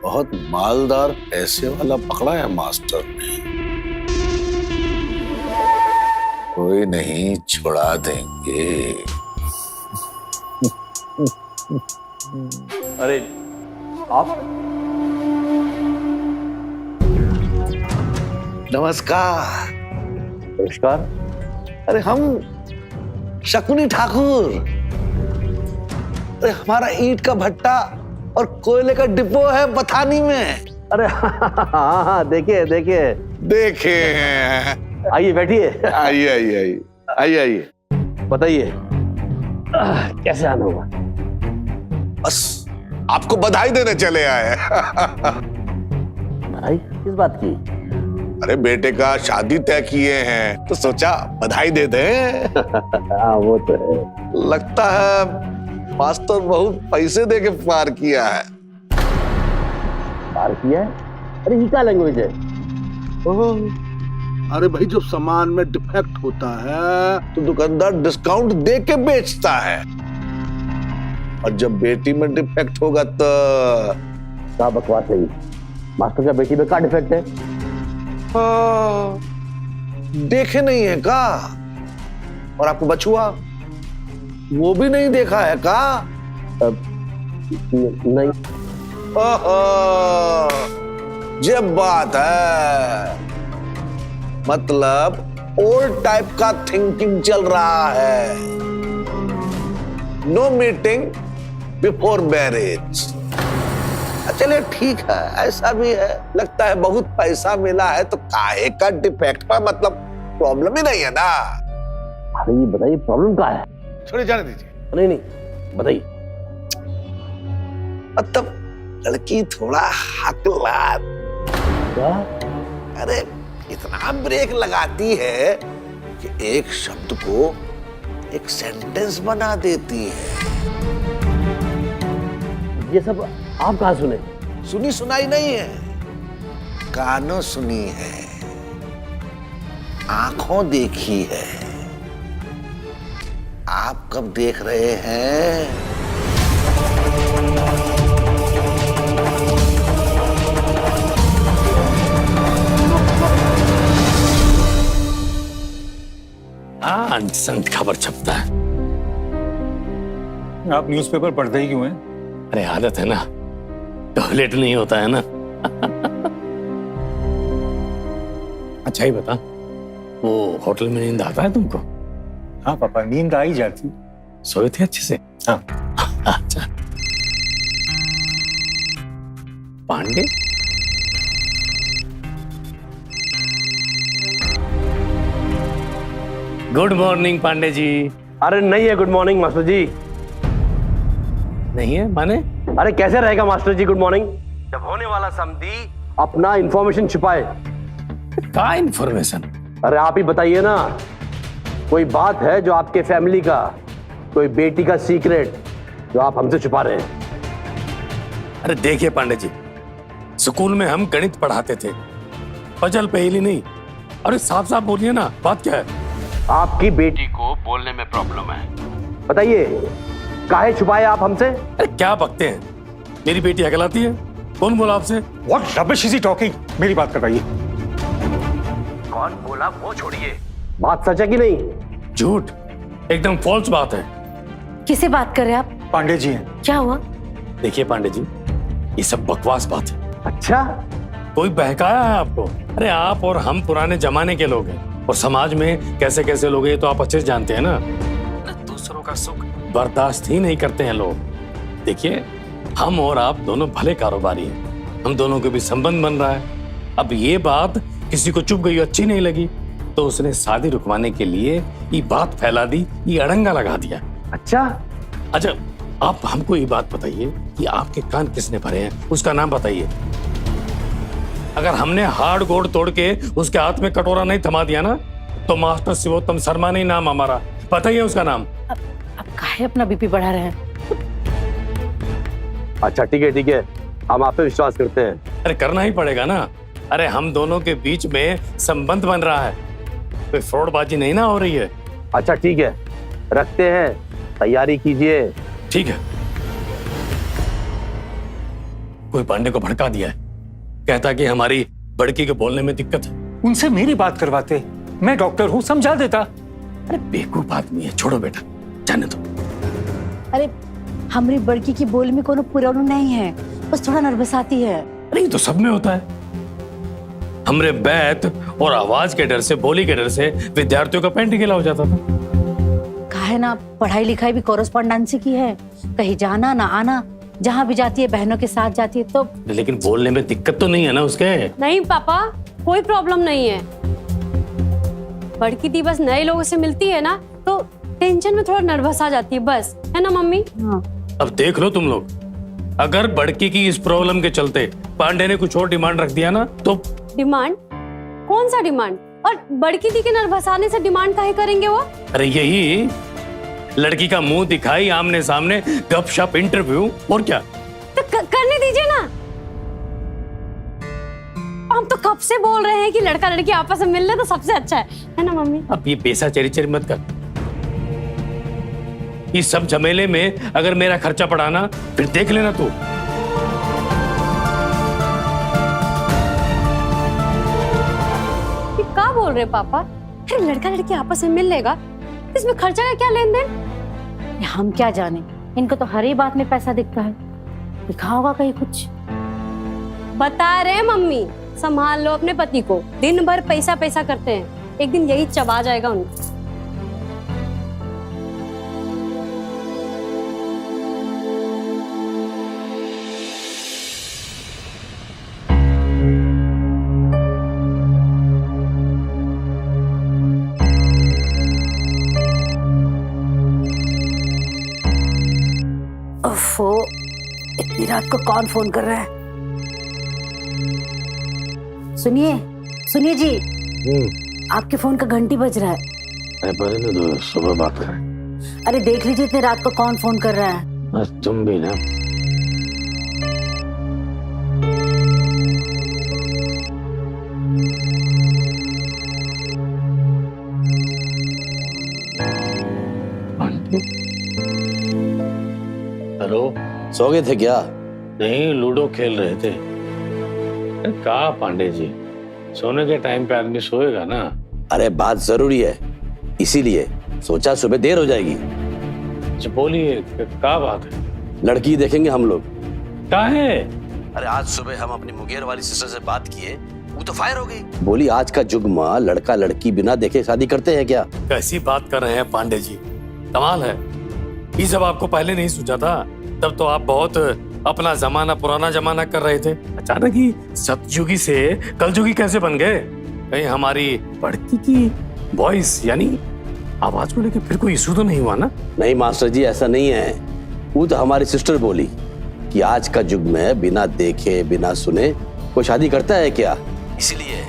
बहुत मालदार पैसे वाला पकड़ा है मास्टर ने। कोई नहीं, छुड़ा देंगे। अरे आप नमस्कार। नमस्कार। अरे हम शकुनी ठाकुर। अरे हमारा ईंट का भट्टा और कोयले का डिपो है बथानी में। अरे हाँ, देखिए देखिए। देखे हैं। आइए बैठिए। आइए आइए आइए आइए आइए। बताइए कैसे आना हुआ? बस आपको बधाई देने चले आए। बधाई किस बात की? अरे बेटे का शादी तय किए हैं तो सोचा बधाई दे दें। हाँ वो तो है। लगता है मास्टर बहुत पैसे दे के पार किया है। पार किया है? अरे ये क्या लैंग्वेज है? अरे भाई, जब सामान में डिफेक्ट होता है तो दुकानदार डिस्काउंट दे के बेचता है, और जब बेटी में डिफेक्ट होगा तो क्या बकवास है? मास्टर का बेटी में क्या डिफेक्ट है? देखे नहीं है का? और आपको बछुआ वो भी नहीं देखा है का? नहीं। जब बात है, मतलब ओल्ड टाइप का थिंकिंग चल रहा है। No meeting before marriage. चलिए ठीक है, ऐसा भी है। लगता है बहुत पैसा मिला है तो काहे का डिफेक्ट पर, मतलब प्रॉब्लम ही नहीं है ना। अरे ये बताइए प्रॉब्लम क्या है? छोड़िए, जाने दीजिए। नहीं नहीं बताइए। मतलब लड़की थोड़ा हकलार। क्या? अरे इतना ब्रेक लगाती है कि एक शब्द को एक सेंटेंस बना देती है। ये सब आप कहाँ सुने? सुनी सुनाई नहीं है, कानों सुनी है, आंखों देखी है। आप कब देख रहे हैं? अंत संत खबर छपता है। आप न्यूज़पेपर पढ़ते ही क्यों हैं? अरे आदत है ना, टॉयलेट नहीं होता है ना। अच्छा ही बता, वो होटल में नींद आता है तुमको? हाँ पापा, नींद आ ही जाती। सोए थे अच्छे से? हाँ। अच्छा। पांडे? Good morning Pandey ji. अरे नहीं है गुड मॉर्निंग मास्टर जी। नहीं है माने? अरे कैसे रहेगा मास्टर जी गुड मॉर्निंग, जब होने वाला समधी अपना इंफॉर्मेशन छिपाए। क्या इंफॉर्मेशन? अरे आप ही बताइए ना, कोई बात है जो आपके फैमिली का, कोई बेटी का सीक्रेट जो आप हमसे छुपा रहे हैं? अरे देखिए पांडे जी, स्कूल में हम गणित पढ़ाते थे, पजल पहेली नहीं। अरे साफ साफ बोलिए ना, बात क्या है? आपकी बेटी को बोलने में प्रॉब्लम है, बताइए काहे छुपाए आप हमसे? अरे क्या बकते हैं, मेरी बेटी हकलाती है? कौन बोला आपसे? What rubbish is he talking? मेरी बात करवाइए। कौन बोला वो छोड़िए, बात सच है कि नहीं? झूठ, एकदम फॉल्स बात है। किसे बात कर रहे हैं आप? पांडे जी हैं। क्या हुआ? देखिए पांडे जी, ये सब बकवास बात है। अच्छा, कोई बहकाया है आपको? अरे आप और हम पुराने जमाने के लोग हैं, और समाज में कैसे कैसे लोग हैं तो आप अच्छे से जानते हैं ना। दूसरों का सुख बर्दाश्त ही नहीं करते हैं लोग। देखिए, हम और आप दोनों भले कारोबारी हैं, हम दोनों के भी संबंध बन रहा है। अब ये बात किसी को चुप गई, अच्छी नहीं लगी, तो उसने शादी रुकवाने के लिए ये बात फैला दी, ये अड़ंगा लगा दिया। अच्छा अच्छा, आप हमको ये बात बताइए कि आपके कान किसने भरे हैं, उसका नाम बताइए। अगर हमने हाड़ गोड़ तोड़ के उसके हाथ में कटोरा नहीं थमा दिया ना, तो मास्टर शिवोत्तम शर्मा नहीं नाम हमारा, बताइए उसका नाम। अब काहे अपना बीपी बढ़ा रहे हैं? अच्छा ठीक है, हम आप पे विश्वास करते हैं। अरे करना ही पड़ेगा ना। अरे हम दोनों के बीच में संबंध बन रहा है, कोई फ्रॉडबाजी नहीं ना हो रही है। अच्छा ठीक है, रखते हैं, तैयारी कीजिए। ठीक है। कोई पांडे को भड़का दिया है, कहता कि हमारी बड़की के बोलने में दिक्कत है। उनसे मेरी बात करवाते, मैं डॉक्टर हूँ, समझा देता। अरे बेवकूफ आदमी है, छोड़ो बेटा, जाने दो। अरे हमारी बड़की की बोल में कोनो प्रॉब्लम नहीं है, बस थोड़ा नर्वस आती है। अरे ये तो सब में होता है। हमरे बैत और आवाज के डर से, बोली के डर से विद्यार्थियों का पेंट गिला हो जाता था। कहा है ना, पढ़ाई लिखाई भी कोरस्पॉन्डेंस की है, कहीं जाना ना आना, जहाँ भी जाती है बहनों के साथ जाती है। तो लेकिन बोलने में दिक्कत तो नहीं है ना उसके? नहीं पापा, कोई प्रॉब्लम नहीं है। बड़की दी बस नए लोगों से मिलती है ना, तो टेंशन में थोड़ा नर्वस आ जाती है, बस, है ना मम्मी? हाँ। अब देख लो तुम लोग, अगर बड़की की इस प्रॉब्लम के चलते पांडे ने कुछ और डिमांड रख दिया ना तो। डिमांड? कौन सा डिमांड? और बड़की दी के नर्वस आने से डिमांड काहे करेंगे वो? अरे यही लड़की का मुंह दिखाई, आमने सामने गपशप, इंटरव्यू, और क्या। तो करने दीजिए ना। हम तो कब से बोल रहे हैं कि लड़का लड़की आपस में मिल ले तो सबसे अच्छा है ना मम्मी? अब ये पैसा चेरी चेरी मत कर। इस सब झमेले में अगर मेरा खर्चा पड़ाना, फिर देख लेना तू। ये क्या बोल रहे पापा? अरे लड़का लड़की आपस में मिल लेगा, इसमें खर्चा का क्या लेन देन? हम क्या जाने, इनको तो हर ही बात में पैसा दिखता है, दिखा होगा कहीं कुछ। बता रहे मम्मी, संभाल लो अपने पति को, दिन भर पैसा पैसा करते हैं, एक दिन यही चबा जाएगा उनको। ओफो, इतनी रात को कौन फोन कर रहा है? सुनिए, सुनिए जी, आपके फोन का घंटी बज रहा है। अरे बड़े तो सुबह बात करें। अरे देख लीजिए इतनी रात को कौन फोन कर रहा है। बस तुम भी ना। हेलो, सो गए थे क्या? नहीं, लूडो खेल रहे थे। कहा पांडे जी, सोने के टाइम पे आदमी सोएगा ना। अरे बात जरूरी है, इसीलिए सोचा सुबह देर हो जाएगी। अच्छा बोलिए, क्या बात है? लड़की देखेंगे हम लोग। क्या है? अरे आज सुबह हम अपनी मुंगेर वाली सिस्टर से बात किए, वो तो फायर हो गई। बोली आज का युग में लड़का लड़की बिना देखे शादी करते हैं क्या? कैसी बात कर रहे हैं पांडे जी, कमाल है। ये सब आपको पहले नहीं सोचा था? तब तो आप बहुत अपना जमाना, पुराना जमाना कर रहे थे। अचानक ही सतयुगी से कलयुगी कैसे बन गए? कहीं हमारी बड़की की वॉइस यानी आवाज को लेकर फिर कोई इशू तो नहीं हुआ ना? नहीं मास्टर जी, ऐसा नहीं है। वो तो हमारी सिस्टर बोली कि आज का युग में बिना देखे बिना सुने कोई शादी करता है क्या? इसलिए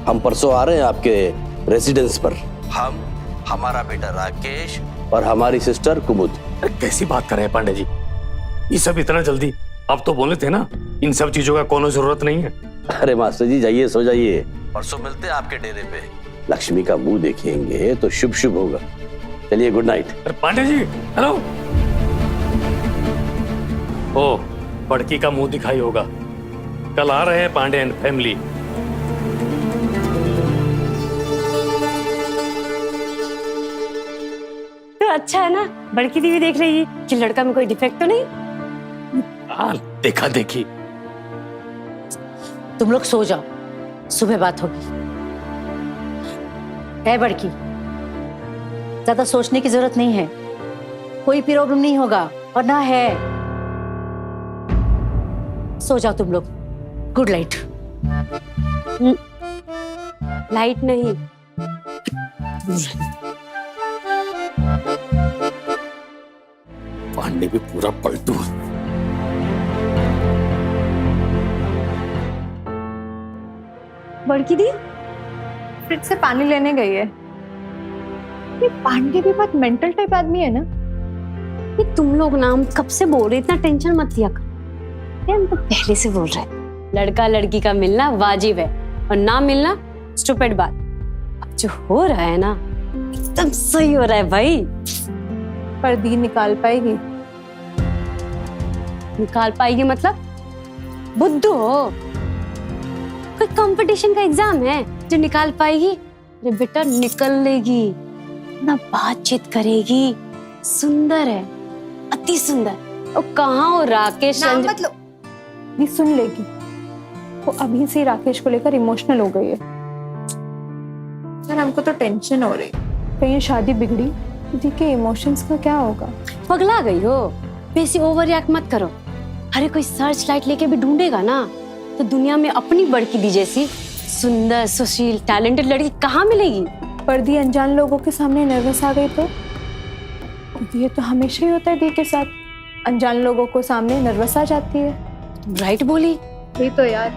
हम परसों आ रहे हैं आपके रेसिडेंस पर। हम, हमारा बेटा राकेश और हमारी सिस्टर कुमुद। कैसी बात कर रहे हैं पांडे जी, ये सब इतना जल्दी? अब तो बोले थे ना, इन सब चीजों का कोनो जरूरत नहीं है। अरे मास्टर जी जाइए, सो जाइए, परसों मिलते हैं आपके डेरे पे। लक्ष्मी का मुंह देखेंगे तो शुभ शुभ होगा। चलिए, गुड नाइट। अरे पांडे जी, हेलो। ओ, बड़की का मुंह दिखाई होगा। कल आ रहे हैं पांडे एंड फैमिली। तो अच्छा है ना, बड़की दी भी देख लेगी कि लड़का में कोई डिफेक्ट तो नहीं। देखा देखी। तुम लोग सो जाओ, सुबह बात होगी। है बड़की, ज्यादा सोचने की जरूरत नहीं है, कोई प्रॉब्लम नहीं होगा और ना है। सो जाओ तुम लोग, गुड नाइट। लाइट नहीं, पांडे भी पूरा पलटू। बड़की दी फ्रिज से पानी लेने गई है। ये पांडे भी बहुत मेंटल टाइप आदमी है ना। ये तुम लोग ना, हम कब से बोल रहे, इतना टेंशन मत लिया कर। हम तो पहले से बोल रहे हैं, लड़का लड़की का मिलना वाजिब है और ना मिलना स्टूपिड बात। अब जो हो रहा है ना, एकदम सही हो रहा है भाई। पर दी निकाल पाएगी? निकाल पाएगी मतलब? बुद्धू हो। कोई कंपटीशन का एग्जाम है जो निकाल पाएगी? अरे बेटा निकल लेगी ना, बातचीत करेगी, सुंदर है, अति सुंदर। और कहाँ हो राकेश? नाम मत लो, भी सुन लेगी। वो अभी से ही राकेश को लेकर इमोशनल हो गई है। यार हमको तो टेंशन हो रही, कहीं शादी बिगड़ी दीदी के इमोशंस का क्या होगा? पगला गई हो, बेसी ओवर रिएक्ट मत करो। अरे कोई सर्च लाइट लेके भी ढूंढेगा ना तो दुनिया में अपनी बड़की दी जैसी सुंदर, सुशील, टैलेंटेड लड़की कहाँ मिलेगी? पर दी अनजान लोगों के सामने नर्वस आ गई तो? ये तो हमेशा ही होता है दी के साथ, अनजान लोगों को सामने नर्वस आ जाती है। तुम राइट बोली। ये तो यार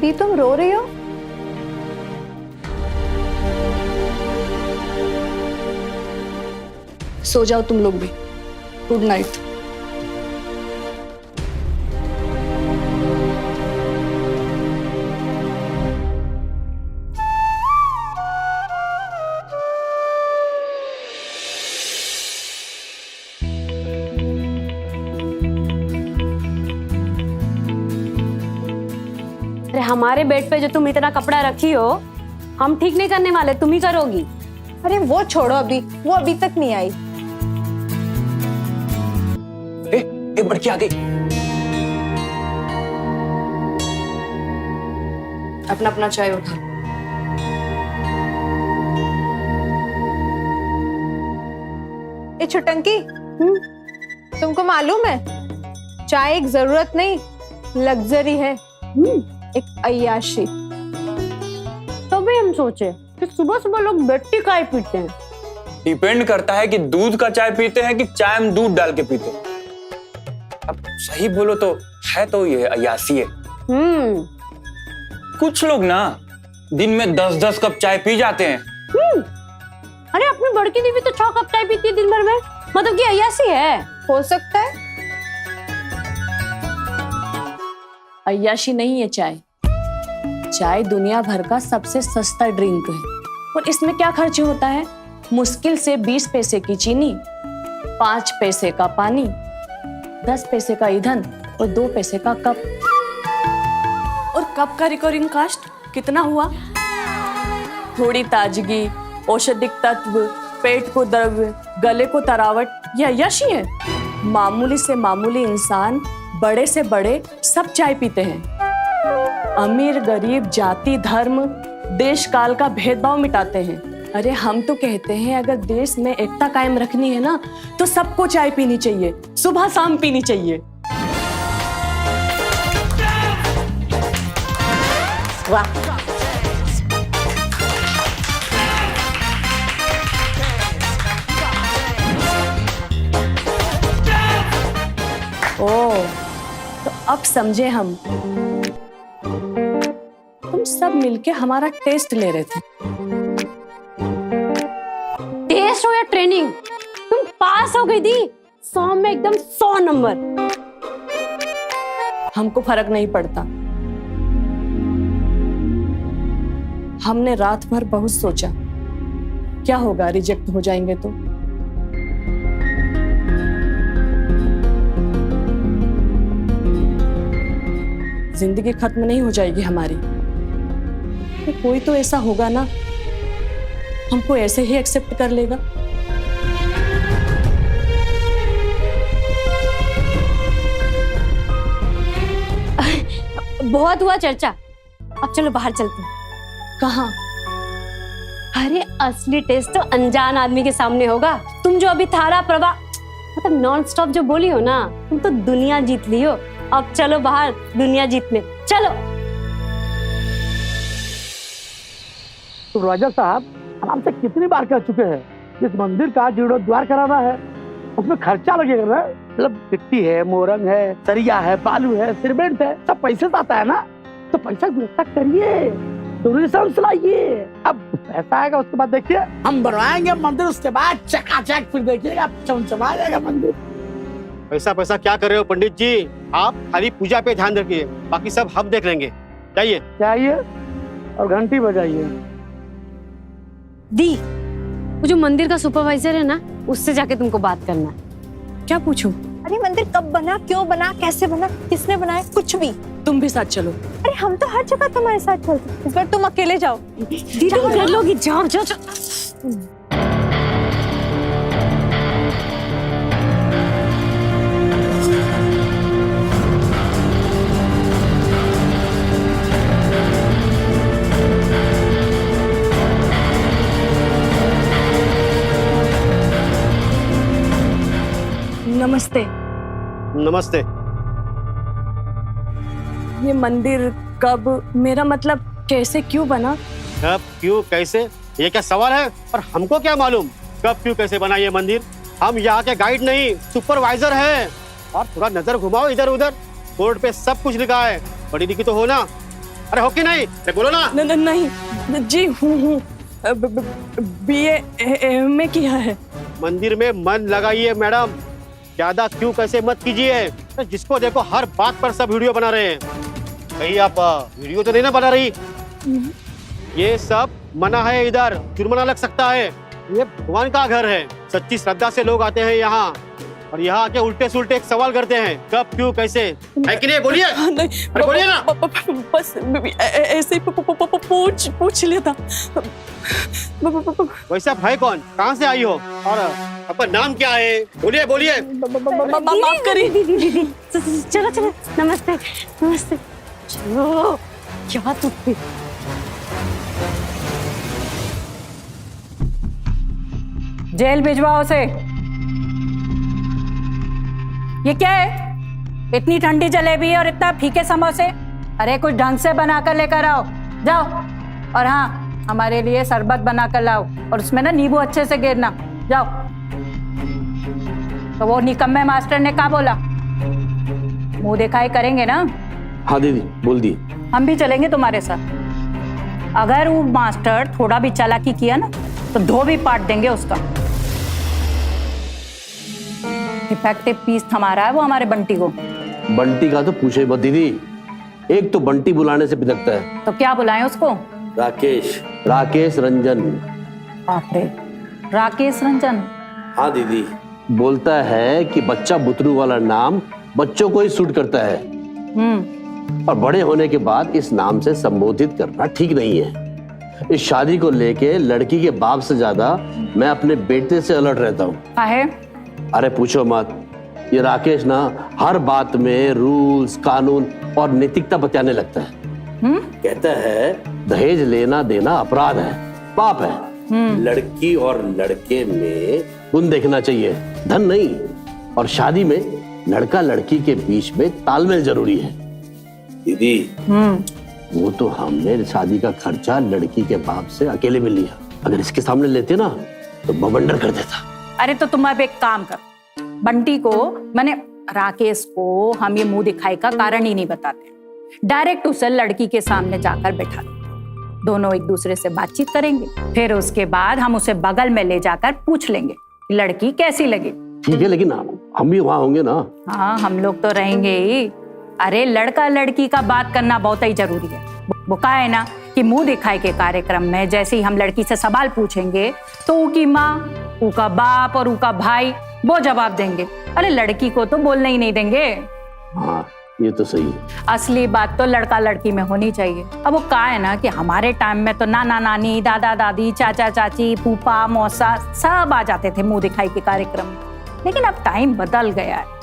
दी तुम रो रही हो? सो जाओ तुम लोग भी। Good night. अरे हमारे बेड पे जो तुम इतना कपड़ा रखी हो, हम ठीक नहीं करने वाले, तुम ही करोगी। अरे वो छोड़ो, अभी वो अभी तक नहीं आई। एक बड़की आ गई। अपना अपना चाय उठा। ए छुटंकी, तुमको मालूम है चाय एक जरूरत नहीं, लग्जरी है, एक अय्याशी। तभी हम सोचे कि सुबह सुबह लोग बेटी चाय पीते हैं। डिपेंड करता है कि दूध का चाय पीते हैं कि चाय में दूध डाल के पीते हैं। अब सही बोलो तो है तो ये अय्यासी है। कुछ लोग ना दिन में 10-10 कप चाय पी जाते हैं। अरे अपनी बड़की दीदी तो 6 कप चाय पीती है दिन भर में, मतलब कि अय्यासी है। हो सकता है। अय्याशी नहीं है चाय। चाय दुनिया भर का सबसे सस्ता ड्रिंक है और इसमें क्या खर्च होता है? मुश्किल से 20 पैसे की चीनी, 5 पैसे का पानी, 10 पैसे का ईंधन और 2 पैसे का कप। और कप का रिकॉर्डिंग कास्ट कितना हुआ? थोड़ी ताजगी, औषधिक तत्व, पेट को द्रव्य, गले को तरावट, यह अय्याशी है। मामूली से मामूली इंसान, बड़े से बड़े सब चाय पीते हैं। अमीर गरीब, जाति धर्म, देश काल का भेदभाव मिटाते हैं। अरे हम तो कहते हैं अगर देश में एकता कायम रखनी है ना तो सबको चाय पीनी चाहिए, सुबह शाम पीनी चाहिए। वाह, ओह, तो अब समझे हम। तुम सब मिलके हमारा टेस्ट ले रहे थे। टेस्ट हो या ट्रेनिंग, तुम पास हो गई दी 100 में एकदम 100 नंबर। हमको फर्क नहीं पड़ता। हमने रात भर बहुत सोचा, क्या होगा रिजेक्ट हो जाएंगे तो? जिंदगी खत्म नहीं हो जाएगी हमारी, तो कोई तो ऐसा होगा ना हमको ऐसे ही एक्सेप्ट कर लेगा। बहुत हुआ चर्चा, अब चलो बाहर चलते हैं। कहाँ? अरे असली टेस्ट तो अनजान आदमी के सामने होगा। तुम जो अभी थारा प्रभा मतलब नॉन स्टॉप जो बोली हो ना, तुम तो दुनिया जीत ली हो। अब चलो बाहर दुनिया जीतने, चलो। तो राजा साहब आराम से कितनी बार कह चुके हैं, इस मंदिर का जीर्णोद्धार कराना है, उसमें खर्चा लगेगा ना। मतलब मिट्टी है, मोरंग है, सरिया है, बालू है, सीमेंट है, सब पैसे से आता है ना। तो पैसा व्यवस्था करिए, डोनेशन लाइए। अब पैसा आएगा उसके बाद देखिए हम बनवाएंगे मंदिर, उसके बाद चकाचक फिर देखिएगा चमचमा जाएगा मंदिर। पैसा पैसा क्या कर रहे हो पंडित जी? आप खाली पूजा पे ध्यान रखिए, बाकी सब हम देख लेंगे। जाइए चाहिए और घंटी बजाइए। दी जो मंदिर का सुपरवाइजर है ना, उससे जाके तुमको बात करना है। क्या पूछूं? अरे मंदिर कब बना, क्यों बना, कैसे बना, किसने बनाया, कुछ भी। तुम भी साथ चलो। अरे हम तो हर जगह तुम्हारे साथ चलते हैं, इस बार तुम अकेले जाओ। दीदी कर लोगी, जाओ जाओ जाओ। नमस्ते। नमस्ते। ये मंदिर कब, मेरा मतलब कैसे, क्यों बना? कब, क्यों, कैसे, ये क्या सवाल है? और हमको क्या मालूम कब क्यों कैसे बना ये मंदिर? हम यहाँ के गाइड नहीं, सुपरवाइजर हैं। और थोड़ा नजर घुमाओ इधर उधर, बोर्ड पे सब कुछ लिखा है। पढ़ी लिखी तो हो ना? अरे हो कि नहीं? अरे बोलो ना। नहीं जी, हूँ BA में किया है। मंदिर में मन लगाइए मैडम, ज्यादा क्यों कैसे मत कीजिए। जिसको देखो हर बात पर सब वीडियो बना रहे हैं। कहीं आप वीडियो तो नहीं ना बना रही? ये सब मना है, इधर जुर्माना लग सकता है। ये भगवान का घर है, सच्ची श्रद्धा से लोग आते हैं यहाँ, और यहाँ आके उल्टे सुल्टे एक सवाल करते हैं, कब क्यों कैसे। है कि नहीं? बोलिए। अरे बोलिए ना। बस ऐसे ही पूछ लिया था। वैसे आप है कौन, कहाँ से आई हो, और आपका नाम क्या है? बोलिए बोलिए। माफ करिए। दीदी चलो चलो, नमस्ते नमस्ते। चलो, क्या तू जेल भिजवाओ उसे। ये क्या है? इतनी ठंडी जलेबी और इतना फीके समोसे? अरे कुछ ढंग से बनाकर लेकर आओ, जाओ। और हाँ, हमारे लिए शरबत बनाकर लाओ, और उसमें ना नींबू अच्छे से गिरना, जाओ। तो वो निकम्मे मास्टर ने क्या बोला? मुंह दिखाई करेंगे ना? हाँ दीदी, बोल दी। हम भी चलेंगे तुम्हारे साथ। अगर वो मास्टर थोड़ा भी चालाकी किया ना, तो धो भी पाट देंगे उसका। इफेक्टिव पीस हमारा है वो, हमारे बंटी को। बंटी का तो पूछे मत दीदी, एक तो बंटी बुलाने से बिदकता है। तो क्या बुलाएं उसको? राकेश रंजन। बाप रे, राकेश रंजन। हाँ दीदी, बोलता है कि बच्चा बुतरू वाला नाम बच्चों को ही सूट करता है, और बड़े होने के बाद इस नाम से संबोधित करना ठीक नहीं है। इस शादी को लेके लड़की के बाप से ज्यादा मैं अपने बेटे से अलर्ट रहता हूँ। अरे पूछो मत, ये राकेश ना हर बात में रूल्स, कानून और नैतिकता बताने लगता है। कहता है दहेज लेना देना अपराध है, पाप है। लड़की और लड़के में गुण देखना चाहिए, धन नहीं। और शादी में लड़का लड़की के बीच में तालमेल जरूरी है। दीदी, वो तो हमने शादी का खर्चा लड़की के बाप से अकेले में लिया, अगर इसके सामने लेते ना तो बवंडर कर देता। अरे तो तुम अब एक काम कर, बंटी को, मैंने राकेश को हम ये मुंह दिखाई का कारण ही नहीं बताते, डायरेक्ट उसे लड़की के सामने जाकर बैठा दो। दोनों एक दूसरे से बातचीत करेंगे, फिर उसके बाद हम उसे बगल में ले जाकर पूछ लेंगे लड़की कैसी लगी। ठीक है, लेकिन हम भी वहां होंगे ना? हाँ, हम लोग तो रहेंगे ही। अरे लड़का लड़की का बात करना बहुत ही जरूरी है। वो कहा है ना कि मुंह दिखाई के कार्यक्रम में जैसे ही हम लड़की से सवाल पूछेंगे तो उनकी माँ, उनका बाप और उनका भाई वो जवाब देंगे। अरे लड़की को तो बोलने ही नहीं देंगे। हाँ, ये तो सही है। असली बात तो लड़का लड़की में होनी चाहिए। अब वो कहा है ना कि हमारे टाइम में तो नाना नानी, दादा दादी, चाचा चाची, फूफा मौसा सब आ जाते थे मुंह दिखाई के कार्यक्रम में, लेकिन अब टाइम बदल गया है।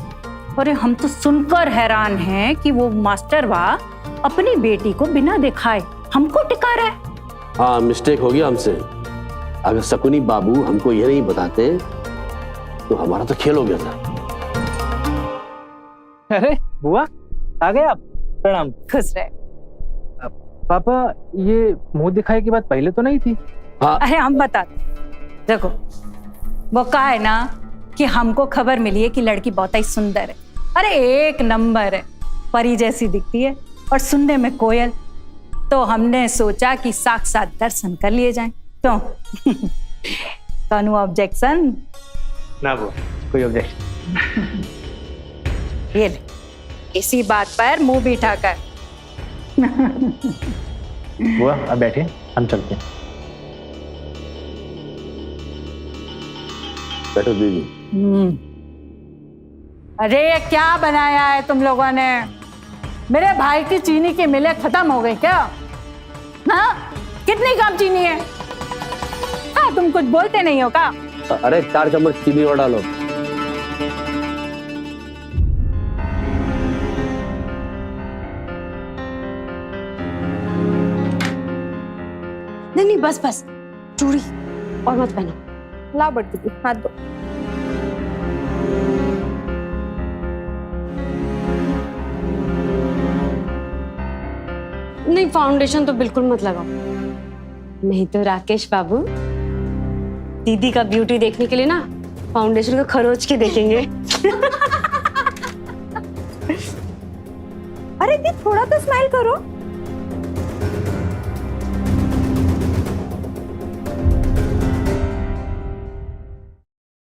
और हम तो सुनकर हैरान हैं कि वो मास्टर वाह अपनी बेटी को बिना दिखाए हमको टिका रहा है। हाँ, मिस्टेक हो गया हमसे। अगर शकुनी बाबू हमको ये नहीं बताते तो हमारा तो खेल हो गया था। अरे बुआ, आ गए आप? प्रणाम। खुश रहे। पापा, ये मुंह दिखाई की बात पहले तो नहीं थी? हाँ। अरे हम बताते, देखो वो कहा है ना कि हमको खबर मिली है कि लड़की बहुत ही सुंदर है। अरे एक नंबर है, परी जैसी दिखती है और सुनने में कोयल। तो हमने सोचा कि साक्षात दर्शन कर लिए जाएं। क्यों? कानू ऑब्जेक्शन? ना बुआ, कोई ऑब्जेक्शन। ये ले, इसी बात पर मुंह बिठा कर। बुआ अब बैठे, हम चलते हैं। बैठो दीदी। अरे ये क्या बनाया है तुम लोगों ने? मेरे भाई की चीनी की मिलें खत्म हो गई क्या? हाँ, कितनी कम चीनी है? हाँ, तुम कुछ बोलते नहीं हो का? अरे 4 चम्मच चीनी और डालो। नहीं नहीं, बस बस, चूड़ी और मत पहनो। ला बड़ी दीदी, हाथ दो। नहीं, फाउंडेशन तो बिल्कुल मत लगाओ, नहीं तो राकेश बाबू दीदी का ब्यूटी देखने के लिए ना फाउंडेशन को खरोच के देखेंगे। अरे दी, थोड़ा तो स्माइल करो।